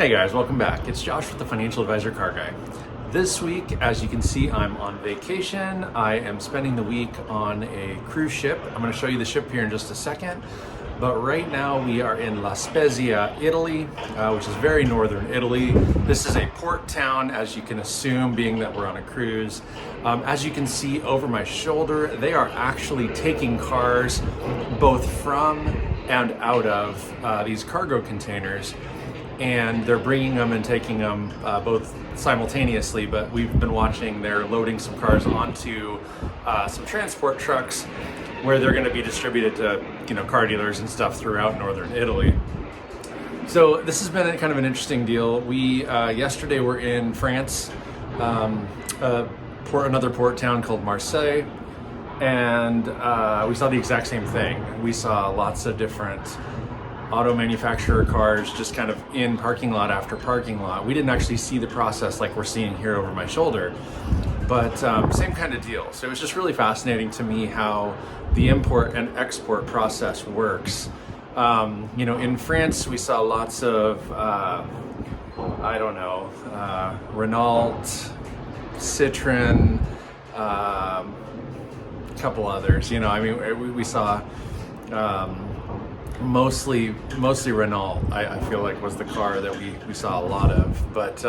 Hey guys, welcome back. It's Josh with the Financial Advisor Car Guy. This week, as you can see, I'm on vacation. I am spending the week on a cruise ship. I'm going to show you the ship here in just a second. But right now we are in La Spezia, Italy, which is very northern Italy. This is a port town, as you can assume, being that we're on a cruise. As you can see over my shoulder, they are actually taking cars both from and out of these cargo containers, and they're bringing them and taking them both simultaneously. But we've been watching, they're loading some cars onto some transport trucks where they're going to be distributed to car dealers and stuff throughout northern Italy. So this has been kind of an interesting deal. We yesterday were in France, another port town called Marseille, and we saw the exact same thing. We saw lots of different auto manufacturer cars just kind of in parking lot after parking lot. We didn't actually see the process like we're seeing here over my shoulder, but same kind of deal. So it was just really fascinating to me how the import and export process works. In France, we saw lots of, Renault, Citroen, a couple others. We saw mostly Renault, I feel like, was the car that we saw a lot of. But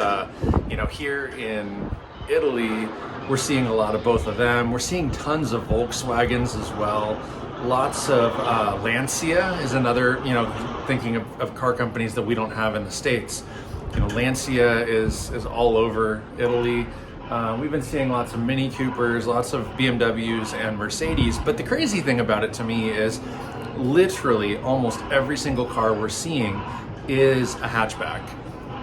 here in Italy, we're seeing a lot of both of them. We're seeing tons of Volkswagens as well. Lots of Lancia is another, thinking of car companies that we don't have in the States. Lancia is all over Italy. We've been seeing lots of Mini Coopers, lots of BMWs and Mercedes. But the crazy thing about it to me is literally almost every single car we're seeing is a hatchback.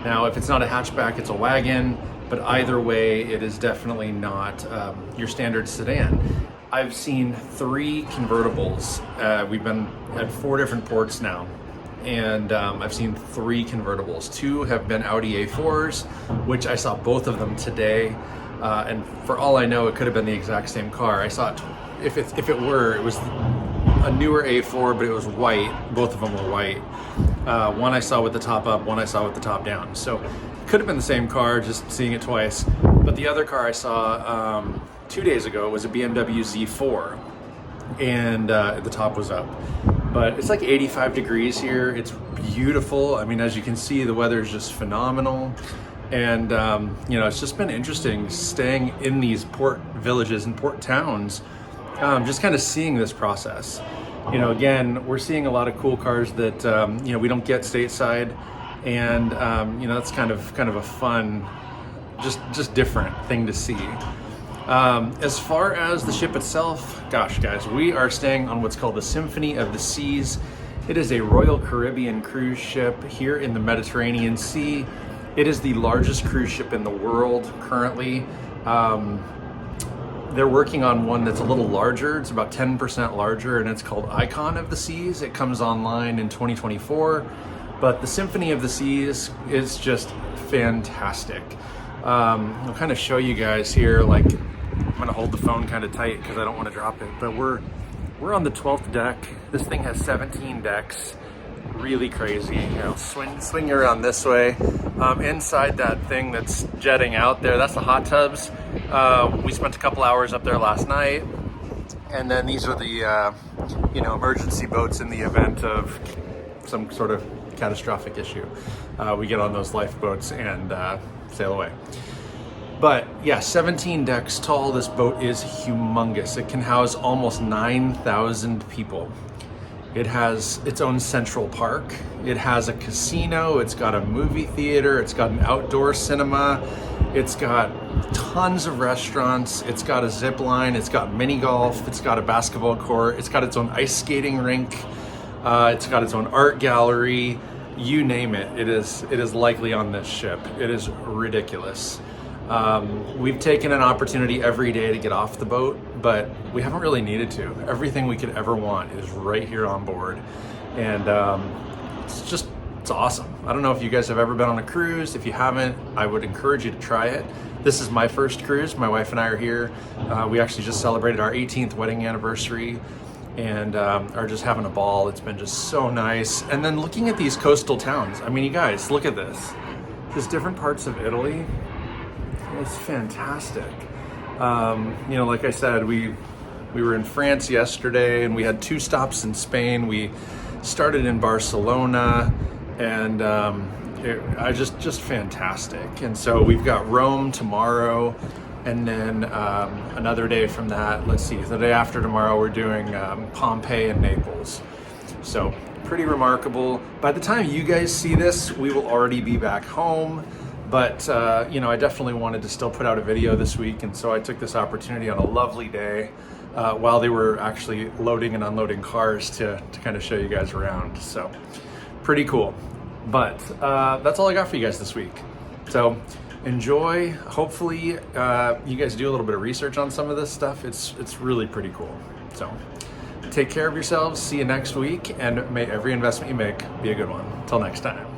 Now, if it's not a hatchback, it's a wagon, but either way, it is definitely not your standard sedan. I've seen 3 convertibles. We've been at 4 different ports now, and I've seen 3 convertibles. 2 have been Audi A4s, which I saw both of them today, and for all I know, it could have been the exact same car. I saw it, if it was a newer A4, but it was white. Both of them were white. One I saw with the top up, one I saw with the top down. So it could have been the same car, just seeing it twice. But the other car I saw 2 days ago was a BMW Z4, and the top was up. But it's like 85 degrees here. It's beautiful. I mean, as you can see, the weather is just phenomenal. And, it's just been interesting staying in these port villages and port towns, just kind of seeing this process. Again, we're seeing a lot of cool cars that, we don't get stateside. And, that's kind of a fun, just different thing to see. As far as the ship itself, gosh, guys, we are staying on what's called the Symphony of the Seas. It is a Royal Caribbean cruise ship here in the Mediterranean Sea. It is the largest cruise ship in the world currently. They're working on one that's a little larger. It's about 10% larger, and it's called Icon of the Seas. It comes online in 2024, but the Symphony of the Seas is just fantastic. I'll kind of show you guys here, like, I'm gonna hold the phone kind of tight because I don't want to drop it, but we're on the 12th deck. This thing has 17 decks. Really crazy. Swing you around this way. Inside that thing that's jetting out there, that's the hot tubs. We spent a couple hours up there last night, and then these are the emergency boats in the event of some sort of catastrophic issue. We get on those lifeboats and sail away. But yeah, 17 decks tall. This boat is humongous. It can house almost 9,000 people. It has its own central park. It has a casino. It's got a movie theater. It's got an outdoor cinema. It's got tons of restaurants. It's got a zip line. It's got mini golf. It's got a basketball court. It's got its own ice skating rink. It's got its own art gallery. You name it. It is likely on this ship. It is ridiculous. We've taken an opportunity every day to get off the boat, but we haven't really needed to. Everything we could ever want is right here on board. And it's awesome. I don't know if you guys have ever been on a cruise. If you haven't, I would encourage you to try it. This is my first cruise. My wife and I are here. We actually just celebrated our 18th wedding anniversary and are just having a ball. It's been just so nice. And then looking at these coastal towns, I mean, you guys, look at this. just different parts of Italy. It's fantastic. You know, like I said, we were in France yesterday, and we had 2 stops in Spain. We started in Barcelona, and just fantastic. And so we've got Rome tomorrow, and then another day from that, let's see, the day after tomorrow, we're doing Pompeii and Naples. So pretty remarkable. By the time you guys see this, we will already be back home. But, you know, I definitely wanted to still put out a video this week, and so I took this opportunity on a lovely day while they were actually loading and unloading cars to kind of show you guys around. So, pretty cool. But that's all I got for you guys this week. So, enjoy. Hopefully, you guys do a little bit of research on some of this stuff. It's really pretty cool. So, take care of yourselves. See you next week, and may every investment you make be a good one. Until next time.